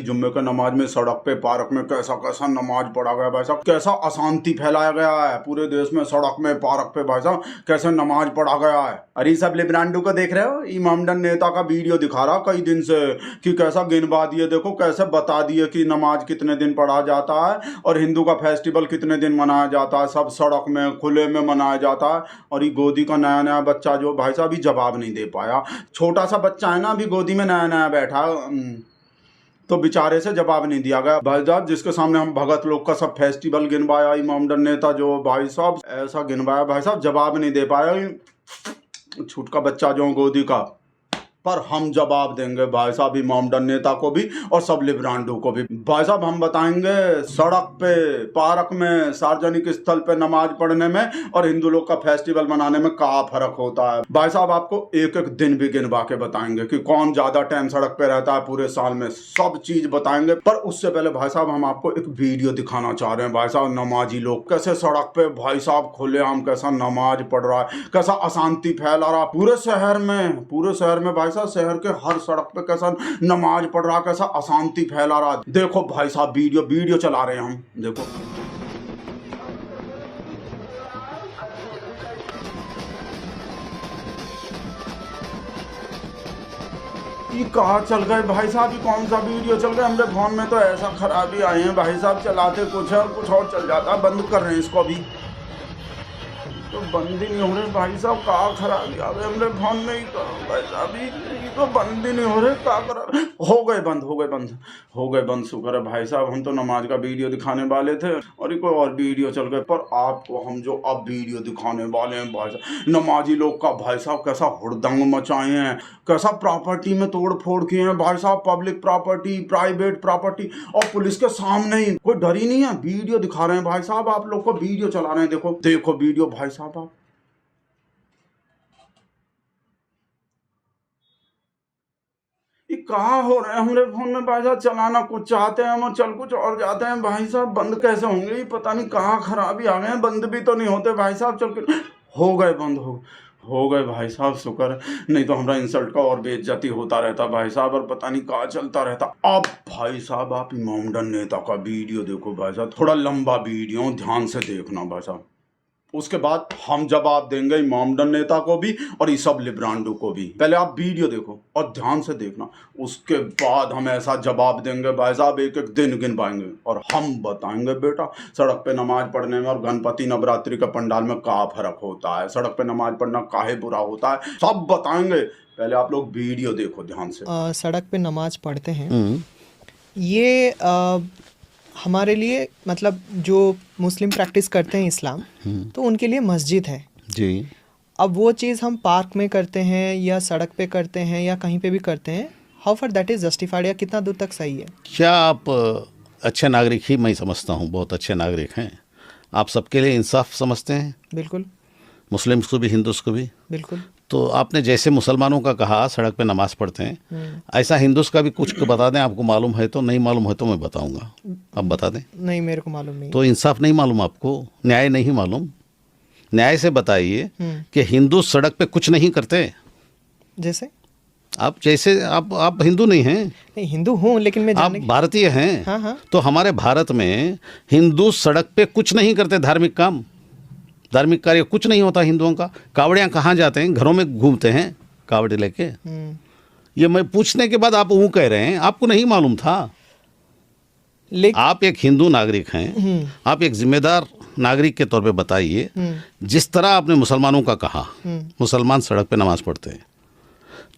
जुम्मे का नमाज में सड़क पे पार्क में कैसा कैसा नमाज पढ़ा गया भाई साहब, कैसा अशांति फैलाया गया है पूरे देश में, सड़क में पार्क पे भाई साहब कैसे नमाज पढ़ा गया है। अरे सब लिब्रांडो को देख रहे हो, इमामडन नेता का वीडियो दिखा रहा कई दिन से कि कैसा गिनवा दिए, देखो कैसे बता दिए कि नमाज कितने दिन पढ़ा जाता है और हिंदू का फेस्टिवल कितने दिन मनाया जाता है, सब सड़क में खुले में मनाया जाता है। और ये गोदी का नया नया बच्चा जो भाई साहब भी जवाब नहीं दे पाया, छोटा सा बच्चा है ना अभी गोदी में नया नया बैठा, तो बेचारे से जवाब नहीं दिया गया भाई साहब, जिसके सामने हम भगत लोग का सब फेस्टिवल गिनवाया, इमामडन नेता जो भाई साहब ऐसा गिनवाया भाई साहब जवाब नहीं दे पाया, छोटा बच्चा जो गोदी का। पर हम जवाब देंगे भाई साहब इमामडन नेता को भी और सब लिब्रांडो को भी। भाई साहब हम बताएंगे सड़क पे पार्क में सार्वजनिक स्थल पे नमाज पढ़ने में और हिंदू लोग का फेस्टिवल मनाने में क्या फर्क होता है। भाई साहब आपको एक एक दिन भी गिनवा के बताएंगे कि कौन ज्यादा टाइम सड़क पे रहता है पूरे साल में, सब चीज बताएंगे। पर उससे पहले भाई साहब हम आपको एक वीडियो दिखाना चाह रहे हैं भाई साहब, नमाजी लोग कैसे सड़क पे भाई साहब खुलेआम कैसा नमाज पढ़ रहा है, कैसा अशांति फैला रहा पूरे शहर में भाई साहब, शहर के हर सड़क पे कैसा नमाज पढ़ रहा, कैसा अशांति फैला रहा। देखो भाई साहब वीडियो चला रहे हैं हम, देखो ये कहाँ चल गए भाई साहब, ये कौन सा वीडियो चल गया हमारे फोन में, तो ऐसा खराबी आए हैं भाई साहब, चलाते कुछ है कुछ और चल जाता। बंद कर रहे हैं इसको अभी, तो बंद ही नहीं हो रहे भाई साहब, कहाँ खराबी आ गए हमारे फोन में, ही भाई साहब ये तो बंद ही नहीं हो रहे, कहाँ खराब हो गए बंद शुक्र है भाई साहब। हम तो नमाज का वीडियो दिखाने वाले थे और ये कोई और वीडियो चल गए। पर आपको हम जो अब वीडियो दिखाने वाले हैं भाई साहब, नमाजी लोग का भाई साहब कैसा हुड़दंग मचाए हैं, कैसा प्रॉपर्टी में तोड़ फोड़ किए हैं भाई साहब, पब्लिक प्रॉपर्टी प्राइवेट प्रॉपर्टी, और पुलिस के सामने ही, कोई डर ही नहीं है। वीडियो दिखा रहे हैं भाई साहब, आप लोग को वीडियो चला रहे हैं, देखो वीडियो भाई साहब आप। ये कहाँ हो रहा है हमारे फोन में भाई साहब, चलाना कुछ चाहते हैं हम और चल कुछ और जाते हैं भाई साहब। बंद कैसे होंगे ये पता नहीं, कहाँ खराबी आ गए हैं, बंद भी तो नहीं होते भाई साहब, चल के हो गए बंद हो गए भाई साहब शुक्र, नहीं तो हमारा इंसल्ट का और बेइज्जती होता रहता भाई साहब, और पता नहीं कहाँ चलता रहता। अब भाई साहब आप इमामडन नेता का वीडियो देखो भाई साहब, थोड़ा लंबा वीडियो ध्यान से देखना भाई साहब, उसके बाद हम जवाब देंगे इमामडन नेता को भी और ये सब लिब्रांडो को भी। पहले आप वीडियो देखो और ध्यान से देखना, उसके बाद हम ऐसा जवाब देंगे भाई साहब, एक एक दिन गिनवाएंगे और हम बताएंगे बेटा सड़क पे नमाज पढ़ने में और गणपति नवरात्रि के पंडाल में क्या फर्क होता है, सड़क पे नमाज पढ़ना काहे बुरा होता है, सब बताएंगे। पहले आप लोग वीडियो देखो ध्यान से। सड़क पे नमाज पढ़ते हैं ये हमारे लिए, मतलब जो मुस्लिम प्रैक्टिस करते हैं इस्लाम, तो उनके लिए मस्जिद है जी। अब वो चीज़ हम पार्क में करते हैं या सड़क पे करते हैं या कहीं पे भी करते हैं, how for that is justified, या कितना दूर तक सही है? क्या आप अच्छे नागरिक ही मैं समझता हूँ, बहुत अच्छे नागरिक हैं आप, सबके लिए इंसाफ समझते हैं? बिल्कुल। मुस्लिम्स को भी हिंदूस को भी? बिल्कुल। तो आपने जैसे मुसलमानों का कहा सड़क पे नमाज पढ़ते हैं, ऐसा हिंदूस का भी कुछ बता दें, आपको मालूम है तो, नहीं मालूम है तो मैं बताऊंगा, आप बता दें। नहीं मेरे को मालूम नहीं। तो इंसाफ नहीं मालूम आपको, न्याय नहीं मालूम, न्याय से बताइए कि हिंदू सड़क पे कुछ नहीं करते। जैसे आप हिंदू नहीं हैं? नहीं हिंदू हूँ लेकिन मैं आप भारतीय हैं। हाँ। तो हमारे भारत में हिंदू सड़क पे कुछ नहीं करते, धार्मिक कार्य कुछ नहीं होता हिंदुओं का। कावड़ियाँ कहाँ जाते हैं? घरों में घूमते हैं कावड़े लेके। ये मैं पूछने के बाद आप वो कह रहे हैं आपको नहीं मालूम था। आप एक हिंदू नागरिक हैं, आप एक जिम्मेदार नागरिक के तौर पे बताइए, जिस तरह आपने मुसलमानों का कहा मुसलमान सड़क पे नमाज पढ़ते हैं,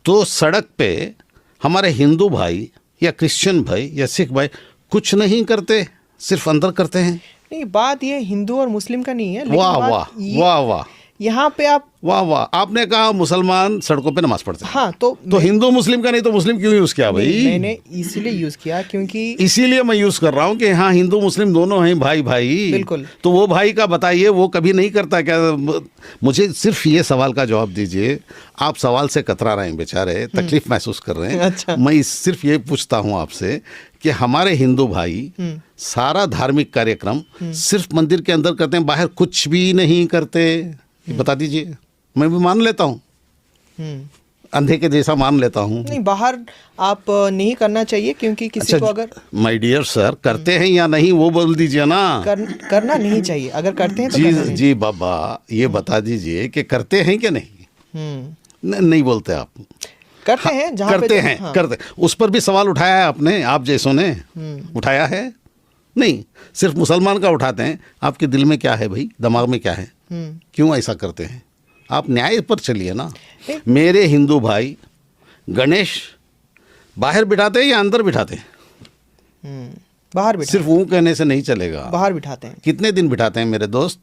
तो सड़क पे हमारे हिंदू भाई या क्रिश्चियन भाई या सिख भाई कुछ नहीं करते, सिर्फ अंदर करते हैं। नहीं, बात ये हिंदू और मुस्लिम का नहीं है। वाह वाह वाह वाह, यहाँ पे आप वाह वाह, आपने कहा मुसलमान सड़कों पे नमाज पढ़ते हैं। हाँ, तो हिंदू मुस्लिम का नहीं तो मुस्लिम क्यों यूज किया भाई? मैंने इसीलिए यूज किया क्योंकि इसीलिए मैं यूज कर रहा हूँ कि हाँ हिंदू मुस्लिम दोनों हैं भाई। बिल्कुल। तो वो भाई का बताइए, वो कभी नहीं करता क्या? मुझे सिर्फ ये सवाल का जवाब दीजिए। आप सवाल से कतरा रहे हैं बेचारे, तकलीफ महसूस कर रहे हैं। अच्छा। मैं सिर्फ ये पूछता हूँ आपसे कि हमारे हिंदू भाई सारा धार्मिक कार्यक्रम सिर्फ मंदिर के अंदर करते हैं, बाहर कुछ भी नहीं करते? बता दीजिए, मैं भी मान लेता हूँ। अंधे के जैसा मान लेता हूँ। नहीं, बाहर आप नहीं करना चाहिए, क्योंकि किसी को अगर माय डियर सर करते हैं या नहीं वो बोल दीजिए ना। करना नहीं चाहिए, अगर करते हैं तो जी करना नहीं। जी बाबा ये बता दीजिए कि करते हैं कि नहीं। नहीं बोलते आप। करते हैं जहाँ पे करते हैं, करते उस पर भी सवाल उठाया है आपने, आप जैसों ने उठाया है? नहीं, सिर्फ मुसलमान का उठाते हैं। आपके दिल में क्या है भाई, दिमाग में क्या है, क्यों ऐसा करते हैं? आप न्याय पर चलिए ना। मेरे हिंदू भाई गणेश बाहर बिठाते हैं या अंदर बिठाते हैं? बाहर बिठाते सिर्फ वो कहने से नहीं चलेगा, बाहर बिठाते हैं। कितने दिन बिठाते हैं मेरे दोस्त?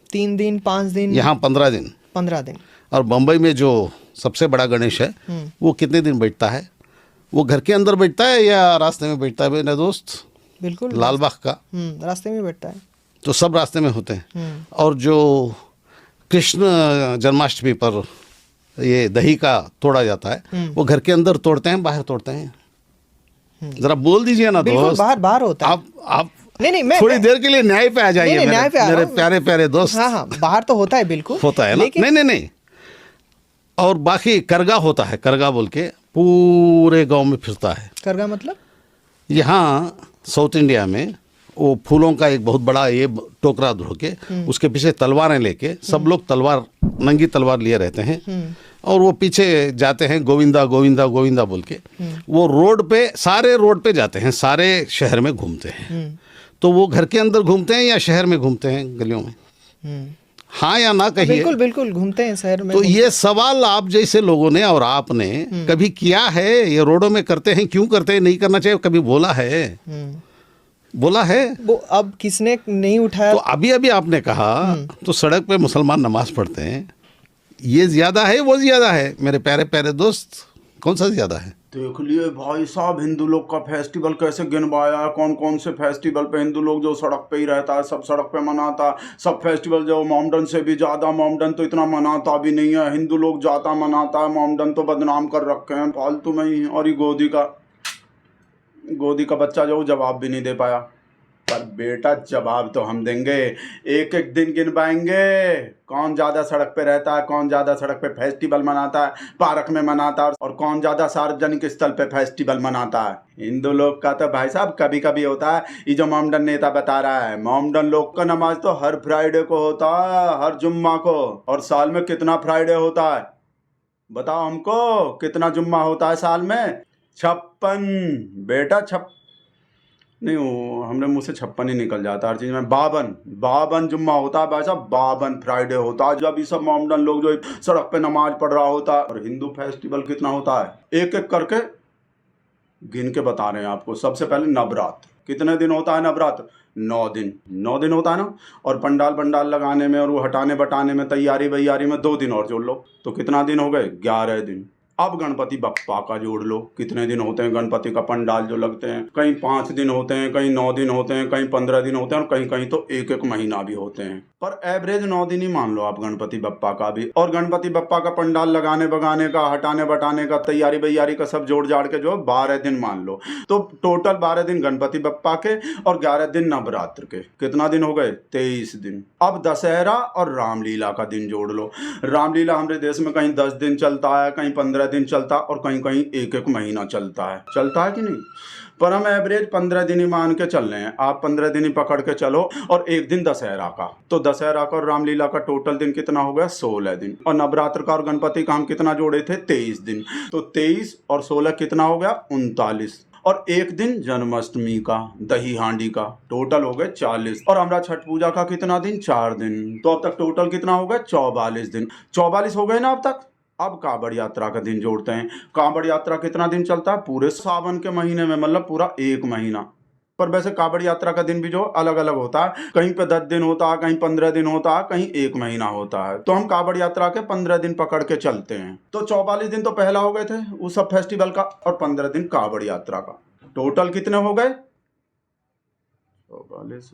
3 दिन 5 दिन, यहाँ 15 दिन। 15 दिन। और बम्बई में जो सबसे बड़ा गणेश है वो कितने दिन बैठता है? वो घर के अंदर बैठता है या रास्ते में बैठता है मेरे दोस्त? बिल्कुल लाल बाग का रास्ते में बैठता है। तो सब रास्ते में होते हैं। और जो कृष्ण जन्माष्टमी पर ये दही का तोड़ा जाता है वो घर के अंदर तोड़ते हैं बाहर तोड़ते हैं? जरा बोल दीजिए ना दोस्त। बाहर होता है। आप नहीं मैं थोड़ी देर के लिए न्याय पे आ जाइए मेरे प्यारे प्यारे दोस्त। हाँ बाहर तो होता है, बिल्कुल होता है ना। नहीं और बाकी करगा होता है, करगा बोल के पूरे गांव में फिरता है। करगा मतलब? यहाँ साउथ इंडिया में वो फूलों का एक बहुत बड़ा ये टोकरा धो के उसके पीछे तलवारें लेके सब लोग तलवार, नंगी तलवार लिए रहते हैं और वो पीछे जाते हैं गोविंदा गोविंदा गोविंदा बोल के। वो रोड पे, सारे रोड पे जाते हैं, सारे शहर में घूमते हैं। तो वो घर के अंदर घूमते हैं या शहर में घूमते हैं गलियों में? हाँ या ना कहिए। बिल्कुल बिल्कुल घूमते हैं शहर में। तो ये सवाल आप जैसे लोगों ने और आपने कभी किया है? ये रोडों में करते हैं, क्यों करते हैं, नहीं करना चाहिए, कभी बोला है? बोला है? वो अब किसने नहीं उठाया? तो अभी अभी आपने कहा तो सड़क पे मुसलमान नमाज पढ़ते हैं, ये ज्यादा है वो ज्यादा है? मेरे प्यारे प्यारे दोस्त कौन सा ज्यादा है? देख लिए भाई साहब हिंदू लोग का फेस्टिवल कैसे गिनवाया है, कौन कौन से फेस्टिवल पे हिंदू लोग जो सड़क पे ही रहता है सब सड़क पे मनाता। सब फेस्टिवल जो मोमडन से भी ज़्यादा, मोमडन तो इतना मनाता भी नहीं है, हिंदू लोग ज़्यादा मनाता है। मोमडन तो बदनाम कर रखे हैं फालतू में ही। और ये गोदी का बच्चा जो जवाब भी नहीं दे पाया। पर बेटा जवाब तो हम देंगे, एक एक दिन गिन पाएंगे कौन ज़्यादा सड़क पे रहता है, कौन ज़्यादा सड़क पे फेस्टिवल मनाता है, पार्क में मनाता है, और कौन ज़्यादा सार्वजनिक स्थल पे फेस्टिवल मनाता है। हिंदू लोग का तो भाई साहब कभी कभी होता है। ये जो मोमडन नेता बता रहा है, मोमडन लोग का नमाज तो हर फ्राइडे को होता है, हर जुम्मा को। और साल में कितना फ्राइडे होता है बताओ हमको, कितना जुम्मा होता है साल में? 56 बेटा, नहीं वो हमने मुँह से 56 ही निकल जाता हर चीज़ में। 52 जुम्मा होता है भाई साहब, 52 फ्राइडे होता है जब ये सब मोमडन लोग जो सड़क पे नमाज पढ़ रहा होता है। और हिंदू फेस्टिवल कितना होता है, एक एक करके गिन के बता रहे हैं आपको। सबसे पहले नवरात्र, कितने दिन होता है नवरात्र? 9 दिन। 9 दिन होता है ना। और पंडाल लगाने में और वो हटाने बटाने में, तैयारी में 2 दिन और जोड़ लो तो कितना दिन हो गए? 11 दिन। अब गणपति बप्पा का जोड़ लो, कितने दिन होते हैं गणपति का पंडाल जो लगते हैं? कहीं 5 दिन होते हैं, कहीं 9 दिन होते हैं, कहीं 15 दिन होते हैं, और कहीं कहीं तो एक महीना भी होते हैं। पर एवरेज 9 दिन ही मान लो आप गणपति बप्पा का भी। और गणपति बप्पा का पंडाल लगाने बगाने का, हटाने बटाने का, तैयारी का सब जोड़ जाड़ के जो 12 दिन मान लो। तो टोटल 12 दिन गणपति बप्पा के और 11 दिन नवरात्र के। कितना दिन हो गए? 23 दिन। अब दशहरा और रामलीला का दिन जोड़ लो। रामलीला हमारे देश में कहीं 10 दिन चलता है, कहीं 15 दिन चलता, और कहीं कहीं एक महीना चलता है कि नहीं? पर हम एवरेज 15 दिन ही मान के चल रहे हैं। आप 15 दिन ही पकड़ के चलो, और एक दिन दशहरा का। तो दशहरा का और रामलीला का टोटल दिन कितना हो गया? 16 दिन। और नवरात्र का और गणपति का हम कितना जोड़े थे? 23 दिन। तो 23 और 16 कितना हो गया? 39। और एक दिन जन्माष्टमी का, दही हांडी का, टोटल हो गए 40। और हमारा छठ पूजा का कितना दिन? 4 दिन। तो अब तक टोटल कितना हो गया? 44 दिन। 44 हो गए ना अब तक। अब कांवड़ यात्रा का दिन जोड़ते हैं। कांवड़ यात्रा कितना दिन चलता है? पूरे सावन के महीने में, मतलब पूरा 1 महीना। पर वैसे कांवड़ यात्रा का दिन भी जो अलग अलग होता है, कहीं पे 10 दिन होता है, कहीं 15 दिन होता है, कहीं 1 महीना होता है। तो हम कांवड़ यात्रा के 15 दिन पकड़ के चलते हैं। तो 44 दिन तो पहला हो गए थे उस सब फेस्टिवल का, और 15 दिन कांवड़ यात्रा का। टोटल कितने हो गए? 44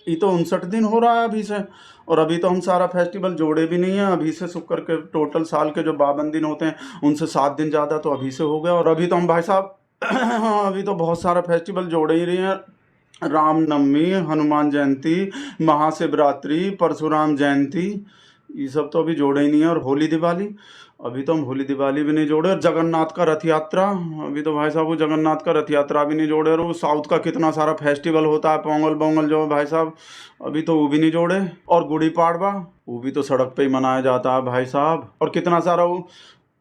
ये तो 59 दिन हो रहा है अभी से। और अभी तो हम सारा फेस्टिवल जोड़े भी नहीं है। अभी से शुक्र के टोटल साल के जो 52 दिन होते हैं उनसे 7 दिन ज़्यादा तो अभी से हो गया। और अभी तो हम भाई साहब अभी तो बहुत सारा फेस्टिवल जोड़े ही रहे हैं। रामनवमी, हनुमान जयंती, महाशिवरात्रि, परशुराम जयंती, ये सब तो अभी जोड़े ही नहीं है। और होली दिवाली, अभी तो हम होली दिवाली भी नहीं जोड़े। और जगन्नाथ का रथ यात्रा, अभी तो भाई साहब वो जगन्नाथ का रथ यात्रा भी नहीं जोड़े। और वो साउथ का कितना सारा फेस्टिवल होता है, पोंगल बोंगल जो है भाई साहब, अभी तो वो भी नहीं जोड़े। और गुड़ी पाड़वा, वो भी तो सड़क पे ही मनाया जाता है भाई साहब। और कितना सारा वो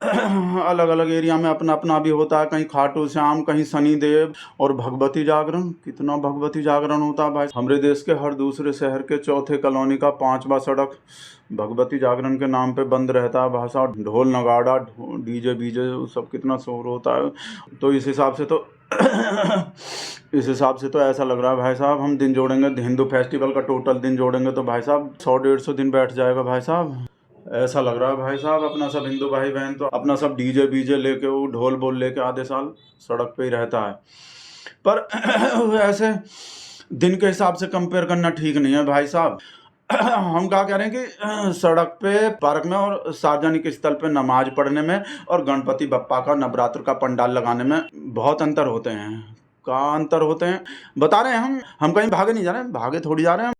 अलग अलग एरिया में अपना अपना भी होता है, कहीं खाटू श्याम, कहीं शनिदेव। और भगवती जागरण, कितना भगवती जागरण होता है भाई। हमारे देश के हर दूसरे शहर के चौथे कॉलोनी का 5वां सड़क भगवती जागरण के नाम पे बंद रहता है भाई साहब। ढोल नगाड़ा, डीजे बीजे, सब कितना शोर होता है। तो इस हिसाब से तो इस हिसाब से तो ऐसा लग रहा है भाई साहब, हम दिन जोड़ेंगे हिंदू फेस्टिवल का, टोटल दिन जोड़ेंगे तो भाई साहब 100-150 दिन बैठ जाएगा भाई साहब। ऐसा लग रहा है भाई साहब अपना सब हिंदू भाई बहन तो अपना सब डीजे बीजे लेके, वो ढोल बोल लेके आधे साल सड़क पे ही रहता है। पर ऐसे दिन के हिसाब से कंपेयर करना ठीक नहीं है भाई साहब। हम क्या कह रहे हैं कि सड़क पे, पार्क में और सार्वजनिक स्थल पे नमाज पढ़ने में और गणपति बप्पा का नवरात्र का पंडाल लगाने में बहुत अंतर होते हैं। क्या अंतर होते हैं बता रहे हैं हम कहीं भागे नहीं जा रहे हैं, भागे थोड़ी जा रहे हैं।